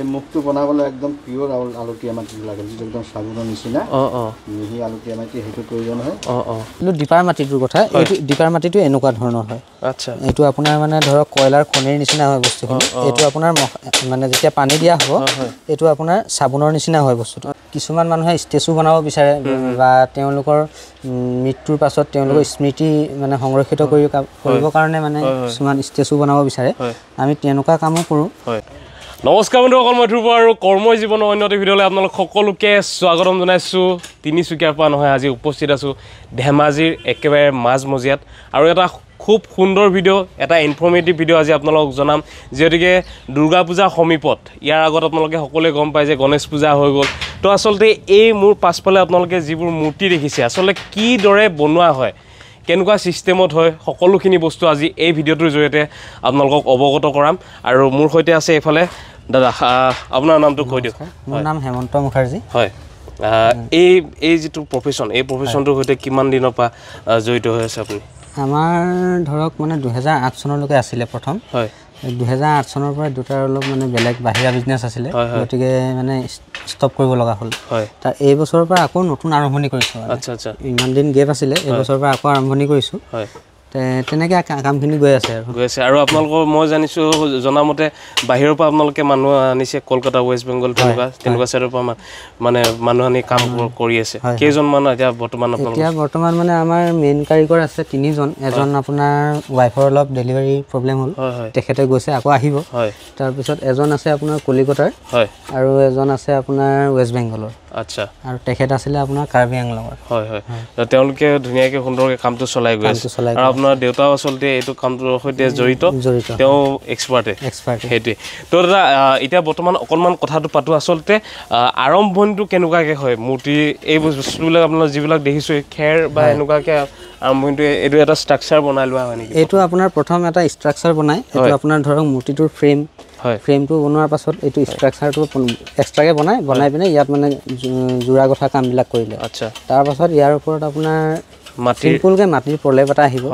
এই মুখটো বনাবলৈ একদম পিয়ৰ আলুতীয়া মাটি লাগে, যিটো একদম চাবোনৰ নিচিনা মিহি আলুতীয়া মাটি, সেইটো প্ৰয়োজন হয়। কিন্তু দীপাৰ মাটিটোৰ কথা, এইটো দীপাৰ মাটিটো এনেকুৱা ধৰণৰ হয়। আচ্ছা, এইটো আপোনাৰ মানে ধৰক কয়লাৰ খনিৰ নিচিনা হয় বস্তুখিনি। এইটো আপোনাৰ মানে যেতিয়া পানী দিয়া হ'ব, এইটো আপোনাৰ চাবোনৰ নিচিনা হয় বস্তুটো। কিছুমান মানুহে ষ্টেচু বনাব বিচাৰে বা তেওঁলোকৰ মৃত্যুৰ পাছত তেওঁলোকৰ স্মৃতি মানে সংৰক্ষিত কৰিবৰ কাৰণে মানে কিছুমান ষ্টেচু বনাব বিচাৰে। আমি তেনেকুৱা কামো কৰোঁ। নমস্কাৰ বন্ধুসকল, মই ধ্ৰুৱ আৰু কৰ্মই জীৱনৰ অন্য এটা ভিডিঅ'লৈ আপোনালোক সকলোকে স্বাগতম জনাইছোঁ। তিনিচুকীয়াৰ পৰা নহয়, আজি উপস্থিত আছোঁ ধেমাজিৰ একেবাৰে মাজমজিয়াত আৰু এটা খুব সুন্দৰ ভিডিঅ', এটা ইনফৰ্মেটিভ ভিডিঅ' আজি আপোনালোকক জনাম। যিহেতুকে দুৰ্গা পূজাৰ সমীপত, ইয়াৰ আগত আপোনালোকে সকলোৱে গম পায় যে গণেশ পূজা হৈ গ'ল। তো আচলতে এই মোৰ পাছফালে আপোনালোকে যিবোৰ মূৰ্তি দেখিছে, আচলতে কিদৰে বনোৱা হয়, কেনেকুৱা ছিষ্টেমত হয়, সকলোখিনি বস্তু আজি এই ভিডিঅ'টোৰ জৰিয়তে আপোনালোকক অৱগত কৰাম। আৰু মোৰ সৈতে আছে এইফালে দাদা, আপোনাৰ নামটো কৈ দিয়ক। মোৰ নাম হেমন্ত মুখাৰ্জী। হয়, এই যিটো প্ৰফেশ্যন, এই প্ৰফেশ্যনটোৰ সৈতে কিমান দিনৰ পৰা জড়িত হৈ আছে আপুনি? আমাৰ ধৰক মানে 2008 চনলৈকে আছিলে প্ৰথম। হয়, 2008 চনৰ পৰা দুটাৰ অলপ মানে বেলেগ বাহিৰা বিজনেছ আছিলে, গতিকে মানে ষ্টপ কৰিব লগা হ'ল। হয়, তাৰ এই বছৰৰ পৰা আকৌ নতুন আৰম্ভণি কৰিছোঁ। আচ্ছা আচ্ছা, ইমান দিন গেপ আছিলে, এই বছৰৰ পৰা আকৌ আৰম্ভণি কৰিছোঁ। হয়, তেনেকৈ কামখিনি গৈ আছে আৰু আপোনালোকৰ মই জানিছোঁ, জনামতে বাহিৰৰ পৰা আপোনালোকে মানুহ আনিছে, কলকাতা, ৱেষ্ট বেংগল, তেনেকুৱা ছাইডৰ পৰা মানে মানুহ আনি কাম কৰি আছে। কেইজনমান এতিয়া বৰ্তমান মানে আমাৰ মেইন কাৰিকৰ আছে 3জন। এজন আপোনাৰ ৱাইফৰ অলপ ডেলিভাৰী প্ৰব্লেম হ'ল, তেখেতে গৈছে, আকৌ আহিব। তাৰপিছত এজন আছে আপোনাৰ কলিকতাৰ, আৰু এজন আছে আপোনাৰ ৱেষ্ট বেংগলৰ। আচ্ছা, আৰু তেখেত আছিলে আপোনাৰ কাৰ্বি আংলঙৰ। হয় হয়, তেওঁলোকে ধুনীয়াকৈ সুন্দৰকৈ কামটো চলাই গৈ আছে। আৰু আপোনাৰ দেউতাও আচলতে এইটো কামটোৰ সৈতে জড়িত, তেওঁ এক্সপাৰ্টে। সেইটোৱে। তো দাদা, এতিয়া বৰ্তমান অকণমান কথাটো পাতোঁ। আচলতে আৰম্ভণিটো কেনেকুৱাকৈ হয় মূৰ্তি, এই বস্তুবিলাক আপোনাৰ যিবিলাক দেখিছোঁ খেৰ বা এনেকুৱাকৈ আৰম্ভণিটো, এইটো এটা ষ্ট্ৰাকচাৰ বনাই লোৱা হয় নেকি? এইটো আপোনাৰ প্ৰথম এটা ষ্ট্ৰাকচাৰ বনায়। এইটো আপোনাৰ ধৰক মূৰ্তিটোৰ ফ্ৰেমটো বনোৱাৰ পাছত এইটো ষ্ট্ৰাকচাৰটো এক্সট্ৰাকৈ বনাই পিনে ইয়াত মানে যোৰা গঠা কামবিলাক কৰিলে। আচ্ছা, তাৰপাছত ইয়াৰ ওপৰত আপোনাৰ চিম্পুলকৈ মাটিৰ প্ৰলেপ এটা আহিব।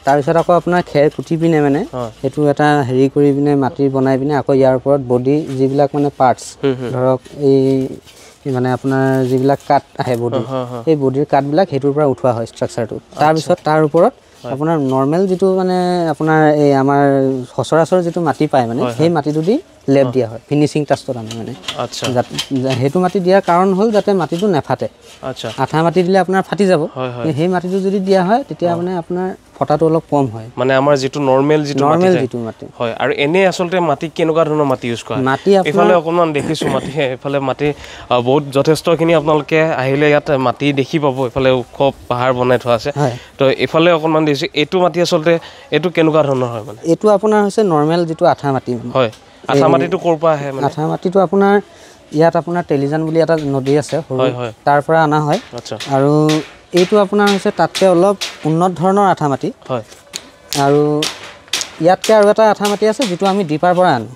তাৰপিছত আকৌ আপোনাৰ খেৰ কুটি পিনে মানে সেইটো এটা হেৰি কৰি পিনে মাটি বনাই পিনে আকৌ ইয়াৰ ওপৰত বডি যিবিলাক মানে পাৰ্টছ, ধৰক এই মানে আপোনাৰ যিবিলাক কাঠ আহে বডি, সেই বডিৰ কাঠবিলাক সেইটোৰ পৰা উঠোৱা হয় ষ্ট্ৰাকচাৰটো। তাৰপিছত তাৰ ওপৰত আপোনাৰ নৰ্মেল যিটো মানে আপোনাৰ এই আমাৰ সচৰাচৰ যিটো মাটি পায় মানে সেই মাটিটো দি লেপ দিয়া হয়, ফিনিচিং টাষ্টত আনে মানে। আচ্ছা, সেইটো মাটি দিয়াৰ কাৰণ হ'ল যাতে মাটিটো নেফাটে। আচ্ছা, আঠা মাটি দিলে আপোনাৰ ফাটি যাব, সেই মাটিটো যদি দিয়া হয় তেতিয়া মানে আপোনাৰ ফটাটো অলপ কম হয়, মানে আমাৰ যিটো নৰ্মেল যিটো মাটি হয়। আৰু এনেই আচলতে মাটি কেনেকুৱা ধৰণৰ মাটি ইউজ কৰা? মাটি এইফালে অকণমান দেখিছোঁ মাটি, এইফালে মাটি বহুত যথেষ্টখিনি আপোনালোকে আহিলে ইয়াত মাটি দেখি পাব। এইফালে ওখ পাহাৰ বনাই থোৱা আছে, তো এইফালে অকণমান দেখিছোঁ। এইটো মাটি আচলতে এইটো কেনেকুৱা ধৰণৰ হয় মানে? এইটো আপোনাৰ হৈছে নৰ্মেল যিটো আঠা মাটি। হয়, আঠা মাটিটো ক'ৰ পৰা আহে? আঠা মাটিটো আপোনাৰ ইয়াত আপোনাৰ তেলিজান বুলি এটা নদী আছে সৰু, তাৰ পৰা অনা হয়। আৰু এইটো আপোনাৰ হৈছে তাতকৈ অলপ উন্নত ধৰণৰ আঠা মাটি। আৰু ইয়াতকৈ আৰু এটা আঠা মাটি আছে যিটো আমি ডিপাৰ পৰা আনো।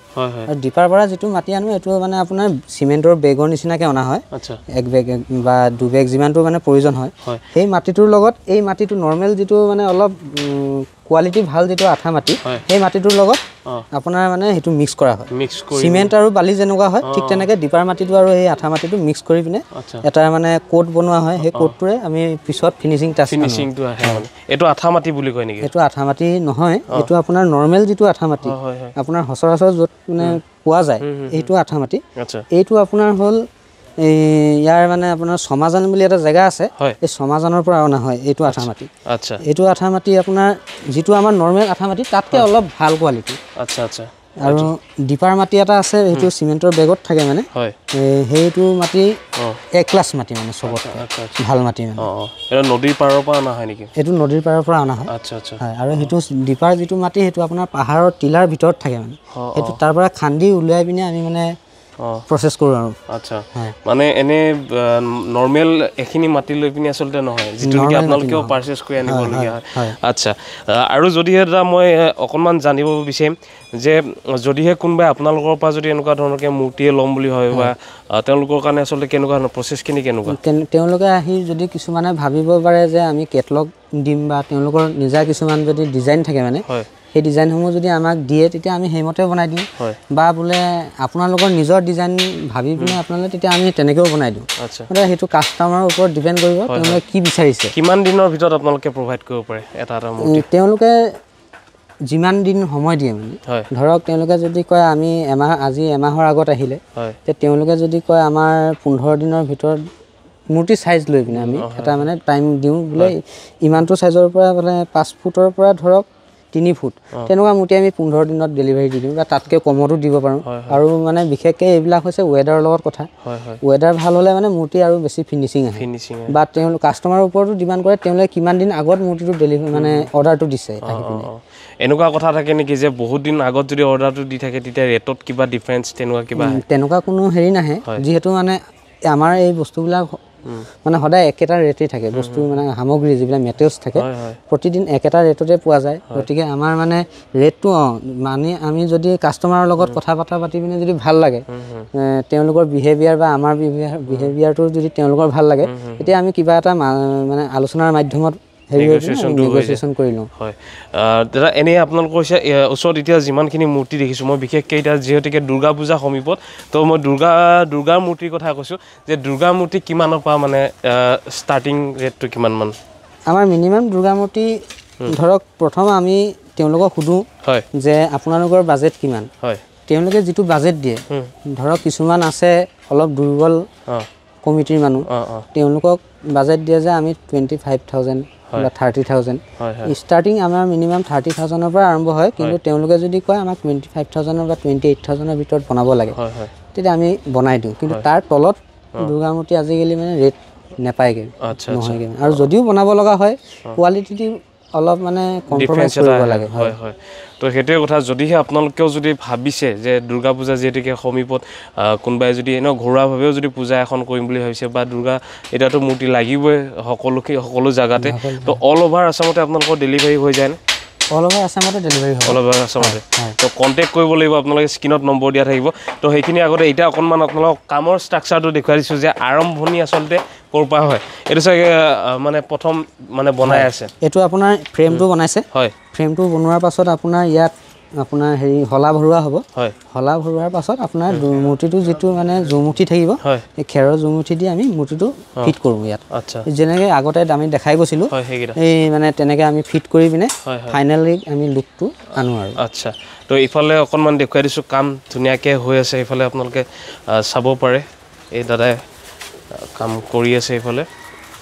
আৰু ডিপাৰ পৰা যিটো মাটি আনো এইটো মানে আপোনাৰ চিমেণ্টৰ বেগৰ নিচিনাকৈ অনা হয়, 1 বেগ বা 2 বেগ যিমানটো মানে প্ৰয়োজন হয়। সেই মাটিটোৰ লগত এই মাটিটো নৰ্মেল যিটো মানে অলপ কোৱালিটি ভাল যিটো আঠা মাটি, সেই মাটিটোৰ লগত আপোনাৰ মানে সেইটো মিক্স কৰা হয়। চিমেণ্ট আৰু বালি যেনেকুৱা হয় ঠিক তেনেকৈ ডিপাৰ মাটিটো আৰু এই আঠা মাটিটো মিক্স কৰি পিনে এটা মানে কোট বনোৱা হয়। সেই কোটটোৰে আমি পিছত ফিনিচিংটো আহে। এইটো আঠা মাটি বুলি কয় নেকি? এইটো আঠা মাটি নহয়, এইটো আপোনাৰ নৰ্মেল যিটো আঠা মাটি আপোনাৰ সচৰাচৰ য'ত মানে পোৱা যায় এইটো আঠা মাটি। এইটো আপোনাৰ হ'ল ইয়াৰ মানে আপোনাৰ সমাজান বুলি এটা জেগা আছে, এই সমাজানৰ পৰা অনা হয় এইটো আঠা মাটি। এইটো আঠা মাটি আপোনাৰ যিটো আমাৰ নৰ্মেল আঠা মাটি তাতকৈ অলপ ভাল কোৱালিটি। আৰু ডিপাৰ মাটি এটা আছে, সেইটো চিমেণ্টৰ বেগত থাকে মানে, সেইটো মাটি A-ক্লাছ মাটি মানে চবতকৈ ভাল মাটি মানে। নদীৰ পাৰৰ পৰা অনা হয় নেকি? এইটো নদীৰ পাৰৰ পৰা অনা হয়। আৰু সেইটো ডিপাৰ যিটো মাটি সেইটো আপোনাৰ পাহাৰৰ টিলাৰ ভিতৰত থাকে মানে, সেইটো তাৰ পৰা খান্দি উলিয়াই পিনে আমি মানে প্ৰচেছ কৰোঁ আৰু। আচ্ছা, মানে এনেই নৰ্মেল এইখিনি মাটি লৈ পিনি আচলতে নহয়, যিটো নেকি আপোনালোকেও পাৰ্চেছ কৰি আনিবলগীয়া হয়। আচ্ছা, আৰু যদিহে দাদা মই অকণমান জানিব বিচাৰিম যে যদিহে কোনোবাই আপোনালোকৰ পৰা যদি এনেকুৱা ধৰণৰকৈ মূৰ্তিয়ে ল'ম বুলি হয় বা তেওঁলোকৰ কাৰণে আচলতে কেনেকুৱা ধৰণৰ প্ৰচেছখিনি কেনেকুৱা? তেওঁলোকে আহি যদি কিছুমানে ভাবিব পাৰে যে আমি কেটলগ দিম বা তেওঁলোকৰ নিজা কিছুমান যদি ডিজাইন থাকে মানে সেই ডিজাইনসমূহ যদি আমাক দিয়ে তেতিয়া আমি সেইমতে বনাই দিওঁ বা বোলে আপোনালোকৰ নিজৰ ডিজাইন ভাবি পিনে আপোনালোকে তেতিয়া আমি তেনেকৈও বনাই দিওঁ গতিকে সেইটো কাষ্টমাৰৰ ওপৰত ডিপেণ্ড কৰিব তেওঁলোকে কি বিচাৰিছে কিমান দিনৰ ভিতৰত আপোনালোকে প্ৰভাইড কৰিব পাৰে এটা মূৰ্তি তেওঁলোকে যিমান দিন সময় দিয়ে মানে ধৰক তেওঁলোকে যদি কয় আমি আজি এমাহৰ আগত আহিলে তেতিয়া তেওঁলোকে যদি কয় আমাৰ 15 দিনৰ ভিতৰত মূৰ্তি সাইজ লৈ পিনে আমি এটা মানে টাইম দিওঁ বোলে ইমানটো সাইজৰ পৰা মানে 5 ফুটৰ পৰা ধৰক 3 ফুট তেনেকুৱা মূৰ্তি আমি 15 দিনত ডেলিভাৰী দি দিওঁ বা তাতকৈ কমতো দিব পাৰোঁ আৰু মানে বিশেষকৈ এইবিলাক হৈছে ৱেডাৰৰ লগত কথা ৱেডাৰ ভাল হ'লে মানে মূৰ্তি আৰু বেছি ফিনিচিং আহে বা তেওঁলোক কাষ্টমাৰৰ ওপৰতো ডিমাণ্ড কৰে তেওঁলোকে কিমান দিন আগত মূৰ্তিটো ডেলিভাৰী মানে অৰ্ডাৰটো দিছে আহি পিনে এনেকুৱা কথা থাকে নেকি যে বহুত দিন আগত যদি অৰ্ডাৰটো দি থাকে তেতিয়া ৰেটত কিবা ডিফাৰেঞ্চ তেনেকুৱা কোনো হেৰি নাহে যিহেতু মানে আমাৰ এই বস্তুবিলাক মানে সদায় একেটা ৰেটেই থাকে বস্তু মানে সামগ্ৰী যিবিলাক মেটেৰিয়েলছ থাকে প্ৰতিদিন একেটা ৰেটতে পোৱা যায় গতিকে আমাৰ মানে ৰেটটো মানে আমি যদি কাষ্টমাৰৰ লগত কথা পাতি পিনে যদি ভাল লাগে তেওঁলোকৰ বিহেভিয়াৰ বা আমাৰ বিহেভিয়াৰটো যদি তেওঁলোকৰ ভাল লাগে তেতিয়া আমি কিবা এটা মানে আলোচনাৰ মাধ্যমত নেগোচিয়েশ্যন কৰি লওঁ দাদা এনেই আপোনালোকৰ ওচৰত এতিয়া যিমানখিনি মূৰ্তি দেখিছোঁ মই বিশেষকৈ এতিয়া যিহেতুকে দুৰ্গা পূজা সমীপত তো মই দুৰ্গাৰ মূৰ্তিৰ কথা কৈছোঁ যে দুৰ্গা মূৰ্তি কিমানৰ পৰা মানে ষ্টাৰ্টিং ৰেটটো কিমানমান আমাৰ মিনিমাম দুৰ্গা মূৰ্তি ধৰক প্ৰথম আমি তেওঁলোকক সোধোঁ যে আপোনালোকৰ বাজেট কিমান তেওঁলোকে যিটো বাজেট দিয়ে ধৰক কিছুমান আছে অলপ দুৰ্বল কমিটিৰ মানুহ তেওঁলোকক বাজেট দিয়ে যে আমি 25,000 বা 30,000 ষ্টাৰ্টিং আমাৰ মিনিমাম 30,000ৰ পৰা আৰম্ভ হয় কিন্তু তেওঁলোকে যদি কয় আমাক 25,000 বা 28,000ৰ ভিতৰত বনাব লাগে তেতিয়া আমি বনাই দিওঁ কিন্তু তাৰ তলত দুৰ্গা মূৰ্তি আজিকালি মানে ৰেট নেপায়গৈ নহয়গৈ আৰু যদিও বনাব লগা হয় কোৱালিটিটো অলপ মানে কম্প্ৰমাইজ কৰিব লাগে তো সেইটোৱে কথা যদিহে আপোনালোকেও যদি ভাবিছে যে দুৰ্গা পূজা যিহেতুকে সমীপত কোনোবাই যদি এনেও ঘৰুৱাভাৱেও যদি পূজা এখন কৰিম বুলি ভাবিছে বা দুৰ্গা এতিয়াতো মূৰ্তি লাগিবই সকলো জেগাতে তো অল অভাৰ আছামতে আপোনালোকৰ ডেলিভাৰী হৈ যায় অল অভাৰ আছামতে ডেলিভাৰী হয় অল অভাৰ আছামতে তো কণ্টেক্ট কৰিব লাগিব আপোনালোকে স্ক্ৰীণত নম্বৰ দিয়া থাকিব তো সেইখিনি আগতে এতিয়া অকণমান আপোনালোকক কামৰ ষ্ট্ৰাকচাৰটো দেখুৱাই দিছোঁ যে আৰম্ভণি আচলতে ক'ৰ পৰা হয় এইটো চাগে মানে প্ৰথম মানে বনাই আছে এইটো আপোনাৰ ফ্ৰেমটো বনাইছে ফ্ৰেমটো বনোৱাৰ পাছত আপোনাৰ ইয়াত আপোনাৰ হেৰি হলা ভৰোৱা হ'ব হলা ভৰোৱাৰ পাছত আপোনাৰ মূৰ্তিটো যিটো মানে জুমুঠি থাকিব এই খেৰৰ জুমুঠি দি আমি মূৰ্তিটো ফিট কৰোঁ ইয়াত যেনেকৈ আগতে আমি দেখাই গৈছিলোঁ এই মানে তেনেকৈ আমি ফিট কৰি পিনে ফাইনেলি আমি লুকটো আনো আৰু আচ্ছা তো ইফালে অকণমান দেখুৱাই দিছোঁ কাম ধুনীয়াকৈ হৈ আছে এইফালে আপোনালোকে চাব পাৰে এই দাদাই কাম কৰি আছে এইফালে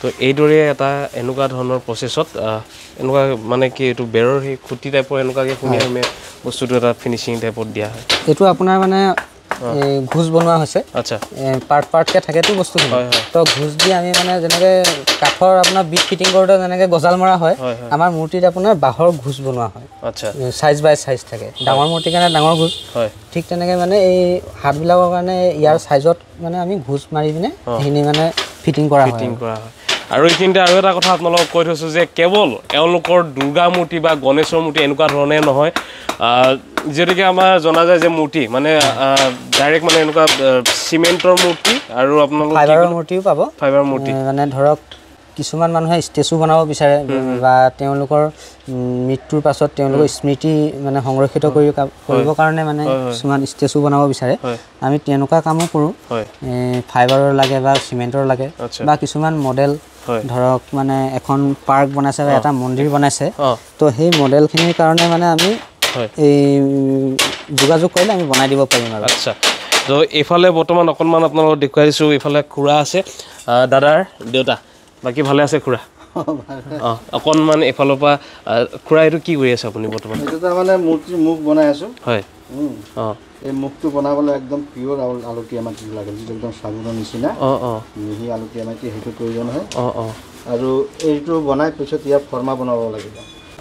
তো এইদৰে এটা এনেকুৱা ধৰণৰ প্ৰচেছত এনেকুৱা মানে কি এইটো বেৰৰ সেই খুঁটি টাইপৰ এনেকুৱাকৈ শুনি বস্তুটো এটা ফিনিচিং টাইপত দিয়া হয় এইটো আপোনাৰ মানে ঘোষ বনোৱা হৈছে আচ্ছা পাৰ্টকৈ থাকেতো বস্তুখিনি তো ঘোষ দি আমি মানে যেনেকৈ কাঠৰ আপোনাৰ বিট ফিটিং কৰোঁতে যেনেকৈ গজাল মৰা হয় আমাৰ মূৰ্তিত আপোনাৰ বাঁহৰ ঘোষ বনোৱা হয় আচ্ছা চাইজ বাই চাইজ থাকে ডাঙৰ মূৰ্তিৰ কাৰণে ডাঙৰ ঘোষ ঠিক তেনেকৈ মানে এই হাতবিলাকৰ কাৰণে ইয়াৰ চাইজত মানে আমি ঘোষ মাৰি পিনে সেইখিনি মানে ফিটিং কৰা হয় আৰু এইখিনিতে আৰু এটা কথা আপোনালোকক কৈ থৈছোঁ যে কেৱল এওঁলোকৰ দুৰ্গা মূৰ্তি বা গণেশৰ মূৰ্তি এনেকুৱা ধৰণে নহয় যিহেতুকে আমাৰ জনা যায় যে মূৰ্তি মানে ডাইৰেক্ট মানে এনেকুৱা চিমেণ্টৰ মূৰ্তি আৰু আপোনালোক ফাইবাৰৰ মূৰ্তিও পাব ফাইবাৰ মূৰ্তি মানে ধৰক কিছুমান মানুহে ষ্টেচু বনাব বিচাৰে বা তেওঁলোকৰ মৃত্যুৰ পাছত তেওঁলোকৰ স্মৃতি মানে সংৰক্ষিত কৰিবৰ কাৰণে মানে কিছুমান ষ্টেচু বনাব বিচাৰে আমি তেনেকুৱা কামো কৰোঁ ফাইবাৰৰ লাগে বা চিমেণ্টৰ লাগে বা কিছুমান মডেল ধৰক মানে এখন পাৰ্ক বনাইছে বা এটা মন্দিৰ বনাইছে তো সেই মডেলখিনিৰ কাৰণে মানে আমি এই যোগাযোগ কৰিলে আমি বনাই দিব পাৰিম আৰু আচ্ছা তো এইফালে বৰ্তমান অকণমান আপোনালোকক দেখুৱাই দিছোঁ এইফালে খুৰা আছে দাদাৰ দেউতা বাকী ভালে আছে খুৰা অকণমান এইফালৰ পৰা খুৰা এইটো কি কৰি আছে আপুনি বৰ্তমান এইটো তাৰমানে মূৰ্তিৰ মুখ বনাই আছোঁ হয় এই মুখটো বনাবলৈ একদম পিয়'ৰ আলুতীয়া মাটি লাগে যিটো একদম চাবোনৰ নিচিনা মিহি আলুতীয়া মাটি সেইটো প্ৰয়োজন হয় আৰু এইটো বনাই পিছত ইয়াৰ ফৰ্মা বনাব লাগিব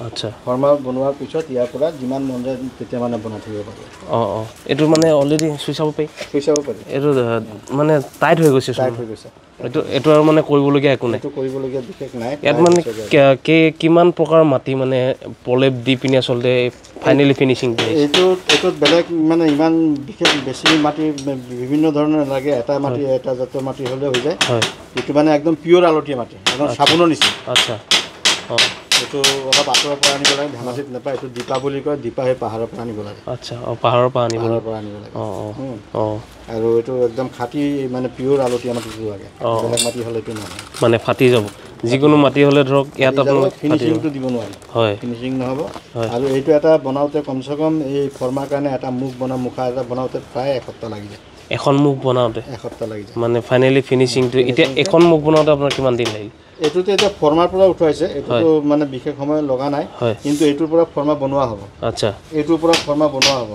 আচ্ছা ফৰ্মা বনোৱাৰ পিছত ইয়াৰ পৰা যিমান মন যায় তেতিয়া মানে বনাই থাকিব পাৰি এইটো মানে অলৰেডি চুই চাব পাৰি এইটো মানে টাইট হৈ গৈছে এইটো আৰু মানে কৰিবলগীয়া একো নাই কৰিবলগীয়া বিশেষ নাই ইয়াত মানে কিমান প্ৰকাৰৰ মাটি মানে প্ৰলেপ দি পিনে আচলতে ফাইনেলি ফিনিচিং দিয়ে এইটোত বেলেগ মানে ইমান বিশেষ বেছি মাটি বিভিন্ন ধৰণৰ লাগে এটা মাটি এটা জাতৰ মাটি হ'লে হৈ যায় এইটো মানে একদম পিয়'ৰ আলতীয়া মাটি একদম চাবোনৰ নিচিনা আচ্ছা এইটো অলপ আঁতৰৰ পৰা আনিব লাগে, ধেমাজিত নাপায়। এইটো দীপা বুলি কয়, দীপা সেই পাহাৰৰ পৰা আনিব লাগে। আচ্ছা, পাহাৰৰ পৰা আনিব লাগে। আৰু এইটো একদম খাটি মানে পিয়'ৰ আলতীয়া মাটিটো লাগে, বেলেগ মাটি হ'লে এইটো নহয়, মানে ফাটি যাব। যিকোনো মাটি হ'লে ধৰক ইয়াত আপোনালোকে ফিনিচিংটো দিব নোৱাৰি, হয়, ফিনিচিং নহ'ব। আৰু এইটো এটা বনাওঁতে কমচে কম এই ফৰ্মাৰ কাৰণে এটা মুখা এটা বনাওঁতে প্ৰায় এসপ্তাহ লাগি যায়। এখন মুখ বনাওঁতে এসপ্তাহ লাগি যায়, মানে ফাইনেলি ফিনিচিংটো। এতিয়া এখন মুখ বনাওঁতে আপোনাৰ কিমান দিন লাগিল? এইটোতো এতিয়া ফৰ্মাৰ পৰা উঠোৱাইছে, এইটোতো মানে বিশেষ সময় লগা নাই, কিন্তু এইটোৰ পৰা ফৰ্মা বনোৱা হ'ব। আচ্ছা, এইটোৰ পৰা ফৰ্মা বনোৱা হ'ব।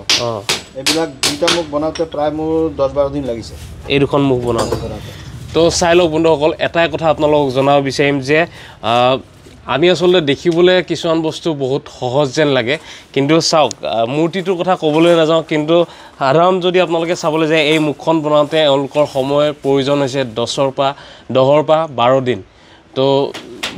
এইবিলাক দুইটা মুখ বনাওঁতে প্ৰায় মোৰ 10-12 দিন লাগিছে, এই দুখন মুখ বনাওঁতে। তো চাই লওক বন্ধুসকল, এটাই কথা আপোনালোকক জনাব বিচাৰিম যে আমি আচলতে দেখিবলৈ কিছুমান বস্তু বহুত সহজ যেন লাগে, কিন্তু চাওক মূৰ্তিটোৰ কথা ক'বলৈ নাযাওঁ, কিন্তু সাধাৰণ যদি আপোনালোকে চাবলৈ যায় এই মুখখন বনাওঁতে এওঁলোকৰ সময়ৰ প্ৰয়োজন হৈছে 10-ৰ পৰা 12 দিন। তো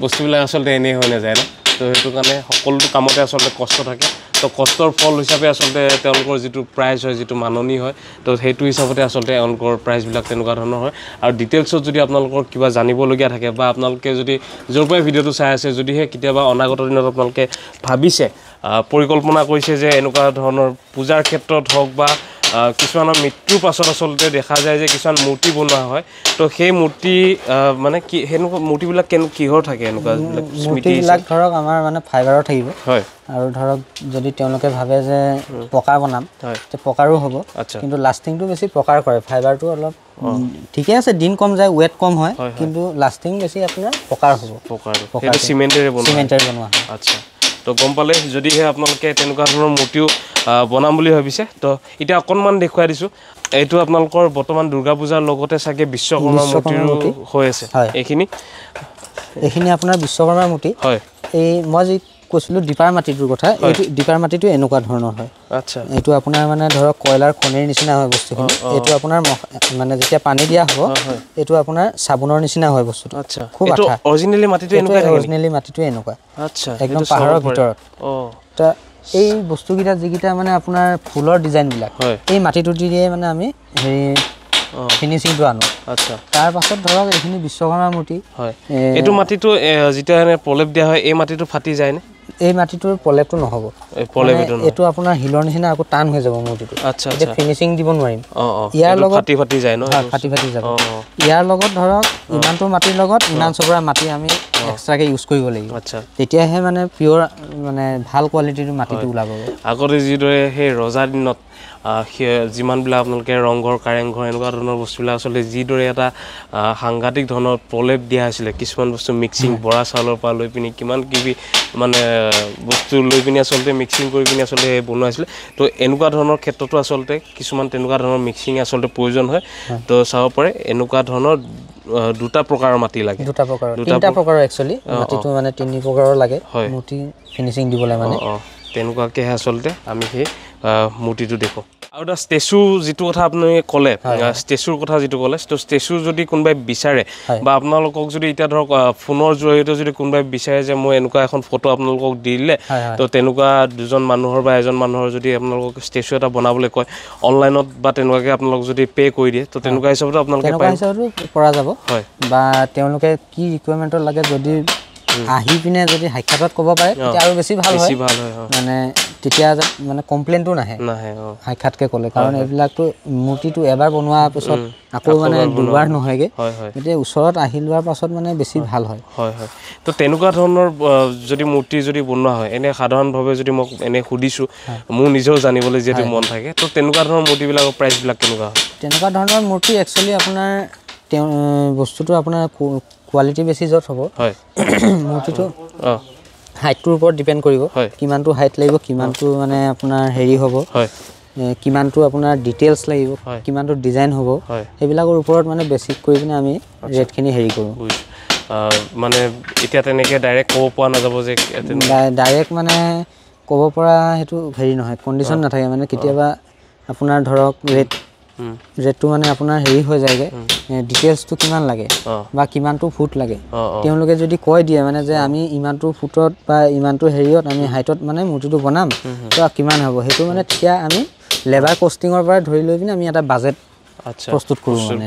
বস্তুবিলাক আচলতে এনেই হৈ নাযায় ন, তো সেইটো কাৰণে সকলোটো কামতে আচলতে কষ্ট থাকে। তো কষ্টৰ ফল হিচাপে আচলতে তেওঁলোকৰ যিটো প্ৰাইজ হয়, যিটো মাননি হয়, তো সেইটো হিচাপতে আচলতে এওঁলোকৰ প্ৰাইজবিলাক তেনেকুৱা ধৰণৰ হয়। আৰু ডিটেইলছত যদি আপোনালোকৰ কিবা জানিবলগীয়া থাকে বা আপোনালোকে যদি য'ৰ পৰাই ভিডিঅ'টো চাই আছে, যদিহে কেতিয়াবা অনাগত দিনত আপোনালোকে ভাবিছে, পৰিকল্পনা কৰিছে যে এনেকুৱা ধৰণৰ পূজাৰ ক্ষেত্ৰত হওক বা কিছুমানৰ মৃত্যুৰ পাছত আচলতে দেখা যায় যে কিছুমান মূৰ্তি বনোৱা হয়, তো সেই মূৰ্তি মানে কি সেনেকুৱা মূৰ্তিবিলাক কিহৰ থাকে? এনেকুৱা মূৰ্তিবিলাক ধৰক আমাৰ মানে ফাইবাৰৰ থাকিব, হয়। আৰু ধৰক যদি তেওঁলোকে ভাবে যে পকাৰ বনাম, তেতিয়া পকাৰো হ'ব, কিন্তু লাষ্টিংটো বেছি পকাৰ কৰে। ফাইবাৰটো অলপ ঠিকে আছে, দিন কম যায়, ৱেট কম হয়, কিন্তু লাষ্টিং বেছি আপোনাৰ পকাৰ হ'ব। পকাৰ চিমেণ্টেৰে বনোৱা হয়। আচ্ছা, তো গম পালে। যদিহে আপোনালোকে তেনেকুৱা ধৰণৰ মূৰ্তিও বনাম বুলি ভাবিছে, তো এতিয়া অকণমান দেখুৱাই দিছোঁ। এইটো আপোনালোকৰ বৰ্তমান দুৰ্গা পূজাৰ লগতে চাগে বিশ্বকৰ্মা মূৰ্তি হৈ আছে। এইখিনি আপোনাৰ বিশ্বকৰ্মাৰ মূৰ্তি। হয়, এই মই যি কৈছিলোঁ দীপাৰ মাটিটোৰ কথা, এইটো দীপাৰ মাটিটো এনেকুৱা ধৰণৰ হয়। আচ্ছা, এইটো আপোনাৰ মানে ধৰক কয়লাৰ খনিৰ নিচিনা হয় বস্তুখিনি। এইটো আপোনাৰ মানে যেতিয়া পানী দিয়া হ'ব, এইটো আপোনাৰ চাবোনৰ নিচিনা হয় বস্তুটো। আচ্ছা, খুব আঠা। অৰিজিনেলি মাটিটো এনেকুৱা। আচ্ছা, একদম পাহাৰৰ ভিতৰত। তা এই বস্তুকেইটা যিকেইটা মানে আপোনাৰ ফুলৰ ডিজাইনবিলাক, এই মাটিটো দিয়ে মানে আমি হেৰি ফিনিচিংটো আনো। আচ্ছা, তাৰ পাছত ধৰক এইখিনি বিশ্বকৰ্মা মূৰ্তি। হয়, এইটো মাটিটো যেতিয়া প্ৰলেপ দিয়া হয়, এই মাটিটো ফাটি যায়নে? এই মাটিটোৰ প্ৰলেপটো নহ'ব, এইটো আপোনাৰ শিলৰ নিচিনা আকৌ টান হৈ যাব মূৰ্তিটো। আচ্ছা, এতিয়া ফিনিচিং দিব নোৱাৰিম। ইয়াৰ লগত ফাটি যায় ন? ফাটি যাব। ইয়াৰ লগত ধৰক ইমানটো মাটিৰ লগত ইমান চবৰা মাটি আমি এক্সট্ৰাকৈ ইউজ কৰিব লাগিব। আচ্ছা, তেতিয়াহে মানে পিয়'ৰ মানে ভাল কোৱালিটিৰ মাটিটো ওলাব। আগতে যিদৰে সেই ৰজাৰ দিনত যিমানবিলাক আপোনালোকে ৰংঘৰ, কাৰেংঘৰ এনেকুৱা ধৰণৰ বস্তুবিলাক আচলতে যিদৰে এটা সাংঘাতিক ধৰণৰ প্ৰলেপ দিয়া হৈছিলে, কিছুমান বস্তু মিক্সিং, বৰা চাউলৰ পৰা লৈ পিনি কিমান কিবি মানে বস্তু লৈ পিনি আচলতে মিক্সিং কৰি পিনি আচলতে বনোৱা হৈছিলে। তো এনেকুৱা ধৰণৰ ক্ষেত্ৰতো আচলতে কিছুমান তেনেকুৱা ধৰণৰ মিক্সিং আচলতে প্ৰয়োজন হয়। তো চাব পাৰে এনেকুৱা ধৰণৰ দুটা প্ৰকাৰৰ মাটি লাগে। তিনিটা প্ৰকাৰৰ একচুৱেলি মাটিটো মানে 3 প্ৰকাৰৰ লাগে মূৰ্তি ফিনিচিং দিবলৈ মানে। তেনেকুৱাকৈহে আচলতে আমি সেই মূৰ্তিটো দেখোঁ। আৰু এটা ষ্টেচু যিটো কথা আপুনি ক'লে, ষ্টেচুৰ কথা যিটো ক'লে, তো ষ্টেচু যদি কোনোবাই বিচাৰে বা আপোনালোকক যদি এতিয়া ধৰক ফোনৰ জৰিয়তে যদি কোনোবাই বিচাৰে যে মই এনেকুৱা এখন ফটো আপোনালোকক দি দিলে, তো তেনেকুৱা দুজন মানুহৰ বা এজন মানুহৰ যদি আপোনালোকক ষ্টেচু এটা বনাবলৈ কয় অনলাইনত বা তেনেকুৱাকৈ আপোনালোক যদি পে' কৰি দিয়ে, তো তেনেকুৱা হিচাপতো আপোনালোকে পৰা যাব। হয়, বা তেওঁলোকে কি ৰিকুৱাৰমেণ্টত লাগে যদি আহি পিনে যদি সাক্ষাতত ক'ব পাৰে তেতিয়া আৰু বেছি ভাল হয়। মানে তেতিয়া মানে কমপ্লেইনটো নাহে সাক্ষাৎকে ক'লে, কাৰণ এইবিলাকতো মূৰ্তিটো এবাৰ বনোৱাৰ পিছত আকৌ মানে দুবাৰ নহয়গৈ, গতিকে ওচৰত আহি লোৱাৰ পাছত মানে বেছি ভাল হয়। হয় হয়, তো তেনেকুৱা ধৰণৰ যদি মূৰ্তি যদি বনোৱা হয়, এনেই সাধাৰণভাৱে যদি মই এনেই সুধিছোঁ, মোৰ নিজেও জানিবলৈ যিহেতু মন থাকে, তো তেনেকুৱা ধৰণৰ মূৰ্তিবিলাকৰ প্ৰাইচবিলাক কেনেকুৱা হয়? তেনেকুৱা ধৰণৰ মূৰ্তি একচুৱেলি আপোনাৰ বস্তুটো আপোনাৰ কোৱালিটি বেছি য'ত হ'ব, মূৰ্তিটো হাইটটোৰ ওপৰত ডিপেণ্ড কৰিব, কিমানটো হাইট লাগিব, কিমানটো মানে আপোনাৰ হেৰি হ'ব, কিমানটো আপোনাৰ ডিটেইলছ লাগিব, কিমানটো ডিজাইন হ'ব, সেইবিলাকৰ ওপৰত মানে বেছিক কৰি পিনে আমি ৰেটখিনি হেৰি কৰোঁ। মানে এতিয়া তেনেকৈ ডাইৰেক্ট ক'ব পৰা নাযাব যে ডাইৰেক্ট মানে ক'ব পৰা সেইটো হেৰি নহয়, কণ্ডিশ্যন নাথাকে। মানে কেতিয়াবা আপোনাৰ ধৰক ৰেটটো মানে আপোনাৰ হেৰি হৈ যায়গৈ, ডিটেইলছটো কিমান লাগে বা কিমানটো ফুট লাগে, তেওঁলোকে যদি কৈ দিয়ে মানে যে আমি ইমানটো ফুটত বা ইমানটো হেৰিয়ত আমি হাইটত মানে মূৰ্তিটো বনাম, তো কিমান হ'ব, সেইটো মানে তেতিয়া আমি লেবাৰ কষ্টিঙৰ পৰা ধৰি লৈ পিনে আমি এটা বাজেট প্ৰস্তুত কৰোঁ মানে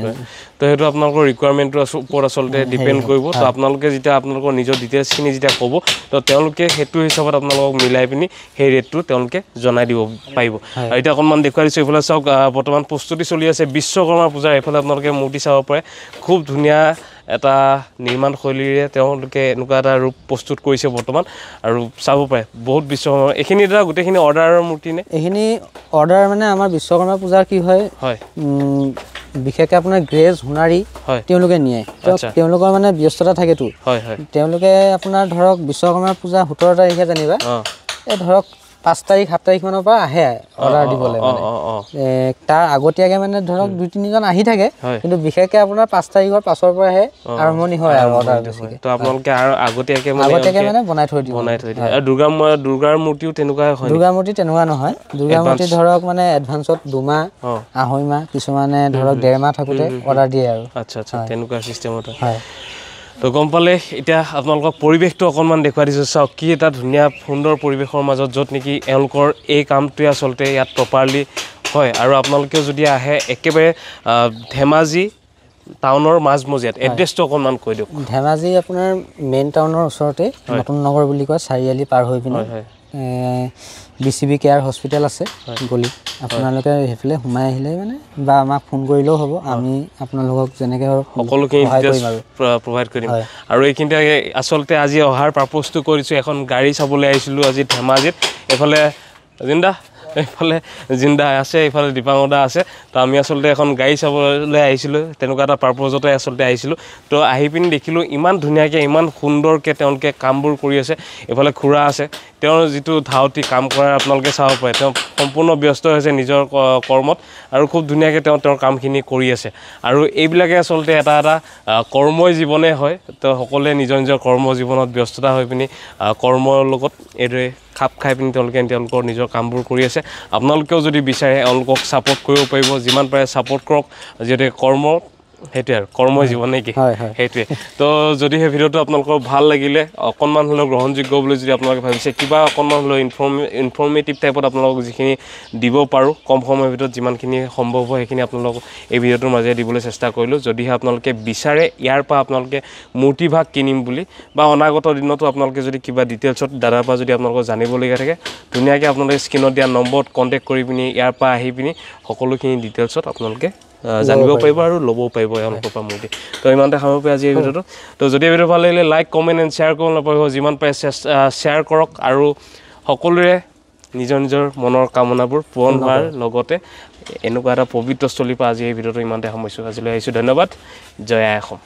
তো সেইটো আপোনালোকৰ ৰিকুৱাৰমেণ্টৰ ওপৰত আচলতে ডিপেণ্ড কৰিব তো আপোনালোকে যেতিয়া আপোনালোকৰ নিজৰ ডিটেইলছখিনি যেতিয়া ক'ব তো তেওঁলোকে সেইটো হিচাপত আপোনালোকক মিলাই পিনি সেই ৰেটটো তেওঁলোকে জনাই দিব পাৰিব আৰু এতিয়া অকণমান দেখুৱাই দিছোঁ এইফালে চাওক বৰ্তমান প্ৰস্তুতি চলি আছে বিশ্বকৰ্মা পূজাৰ এইফালে আপোনালোকে মূৰ্তি চাব পাৰে খুব ধুনীয়া এটা নিৰ্মাণ শৈলীৰে তেওঁলোকে এনেকুৱা এটা ৰূপ প্ৰস্তুত কৰিছে বৰ্তমান আৰু চাব পাৰে বহুত বিশ্বকৰ্মা এইখিনি এটা গোটেইখিনি অৰ্ডাৰৰ মূৰ্তি নে এইখিনি অৰ্ডাৰ মানে আমাৰ বিশ্বকৰ্মা পূজাৰ কি হয় বিশেষকৈ আপোনাৰ গ্ৰেজ সোণাৰী তেওঁলোকে নিয়ে তেওঁলোকৰ মানে ব্যস্ততা থাকেতো তেওঁলোকে আপোনাৰ ধৰক বিশ্বকৰ্মা পূজা 17 তাৰিখে জানিবা এই ধৰক 5 তাৰিখ 7 তাৰিখ মানৰ পৰা আহে অৰ্ডাৰ দিবলৈ মানে তাৰ আগতীয়াকৈ মানে ধৰক 2-3 জন আহি থাকে কিন্তু বিশেষকৈ আপোনাৰ 5 তাৰিখৰ পাছৰ পৰাহে আৰম্ভণি হয় আৰু অৰ্ডাৰ তো আপোনালোকে আৰু আগতীয়াকৈ মানে বনাই থৈ দিয়ে আৰু দুৰ্গাৰ মূৰ্তিও তেনেকুৱা হয় দুৰ্গা মূৰ্তি তেনেকুৱা নহয় দুৰ্গা মূৰ্তি ধৰক মানে এডভান্সত 2 মাহ 2.5 মাহ কিছুমানে ধৰক 1.5 মাহ থাকোঁতে অৰ্ডাৰ দিয়ে আৰু আচ্ছা তেনেকুৱা চিষ্টেমত হয় তো গম পালে এতিয়া আপোনালোকক পৰিৱেশটো অকণমান দেখুৱাই দিছোঁ চাওক কি এটা ধুনীয়া সুন্দৰ পৰিৱেশৰ মাজত য'ত নেকি এওঁলোকৰ এই কামটোৱে আচলতে ইয়াত প্ৰপাৰলি হয় আৰু আপোনালোকেও যদি আহে একেবাৰে ধেমাজি টাউনৰ মাজমজিয়াত এড্ৰেছটো অকণমান কৈ দিয়ক ধেমাজি আপোনাৰ মেইন টাউনৰ ওচৰতে নতুন নগৰ বুলি কয় চাৰিআলি পাৰ হৈ পিনে BCB কেয়াৰ হস্পিটেল আছে গলিত আপোনালোকে সেইফালে সোমাই আহিলে মানে বা আমাক ফোন কৰিলেও হ'ব আমি আপোনালোকক যেনেকৈ সকলোখিনি প্ৰভাইড কৰিম আৰু এইখিনিতে আচলতে আজি অহাৰ পাৰপ'জটো কৰিছোঁ এখন গাড়ী চাবলৈ আহিছিলোঁ আজি ধেমাজিত এইফালে এইফালে জিন্দা আছে এইফালে দীপাংদা আছে তো আমি আচলতে এখন গাড়ী চাবলৈ আহিছিলোঁ তেনেকুৱা এটা পাৰপ'জতে আচলতে আহিছিলোঁ তো আহি পিনি দেখিলোঁ ইমান ধুনীয়াকৈ ইমান সুন্দৰকৈ তেওঁলোকে কামবোৰ কৰি আছে এইফালে খুৰা আছে তেওঁৰ যিটো ধাউতি কাম কৰাৰ আপোনালোকে চাব পাৰে তেওঁ সম্পূৰ্ণ ব্যস্ত হৈছে নিজৰ কৰ্মত আৰু খুব ধুনীয়াকৈ তেওঁৰ কামখিনি কৰি আছে আৰু এইবিলাকে আচলতে এটা কৰ্মই জীৱনে হয় তো সকলোৱে নিজৰ নিজৰ কৰ্ম জীৱনত ব্যস্ততা হৈ পিনি কৰ্মৰ লগত এইদৰে খাপ খাই পিনি তেওঁলোকৰ নিজৰ কামবোৰ কৰি আছে আপোনালোকেও যদি বিচাৰে এওঁলোকক ছাপোৰ্ট কৰিব পাৰিব যিমান পাৰে ছাপোৰ্ট কৰক যিহেতু সেইটোৱে আৰু কৰ্মই জীৱন নেকি সেইটোৱে তো যদি সেই ভিডিঅ'টো আপোনালোকৰ ভাল লাগিলে অকণমান হ'লেও গ্ৰহণযোগ্য বুলি যদি আপোনালোকে ভাবিছে কিবা অকণমান হ'লেও ইনফৰ্মেটিভ টাইপত আপোনালোকক যিখিনি দিব পাৰোঁ কম সময়ৰ ভিতৰত যিমানখিনি সম্ভৱ হয় সেইখিনি আপোনালোকক এই ভিডিঅ'টোৰ মাজেৰে দিবলৈ চেষ্টা কৰিলোঁ যদিহে আপোনালোকে বিচাৰে ইয়াৰ পৰা আপোনালোকে মূৰ্তিভাগ কিনিম বুলি বা অনাগত দিনতো আপোনালোকে যদি কিবা ডিটেইলছত দাদাৰ পৰা যদি আপোনালোকক জানিবলগীয়া থাকে ধুনীয়াকৈ আপোনালোকে স্ক্ৰীণত দিয়া নম্বৰত কণ্টেক্ট কৰি পিনি ইয়াৰ পৰা আহি পিনি সকলোখিনি ডিটেইলছত আপোনালোকে জানিব পাৰিব আৰু ল'বও পাৰিব এওঁলোকৰ পৰা মূৰ্তি তো ইমানতে সামৰিব পাৰে আজি এই ভিডিঅ'টো তো যদি এই ভিডিঅ' ভাল লাগিলে লাইক কমেণ্ট এণ্ড শ্বেয়াৰ কৰিব নাপাৰিব যিমান পাৰে শ্বেয়াৰ কৰক আৰু সকলোৰে নিজৰ নিজৰ মনৰ কামনাবোৰ পূৰণ হোৱাৰ লগতে এনেকুৱা এটা পবিত্ৰ স্থলীৰ পৰা আজি এই ভিডিঅ'টো ইমানতে সামৰিছোঁ আজিলৈ আহিছোঁ ধন্যবাদ জয় আই অসম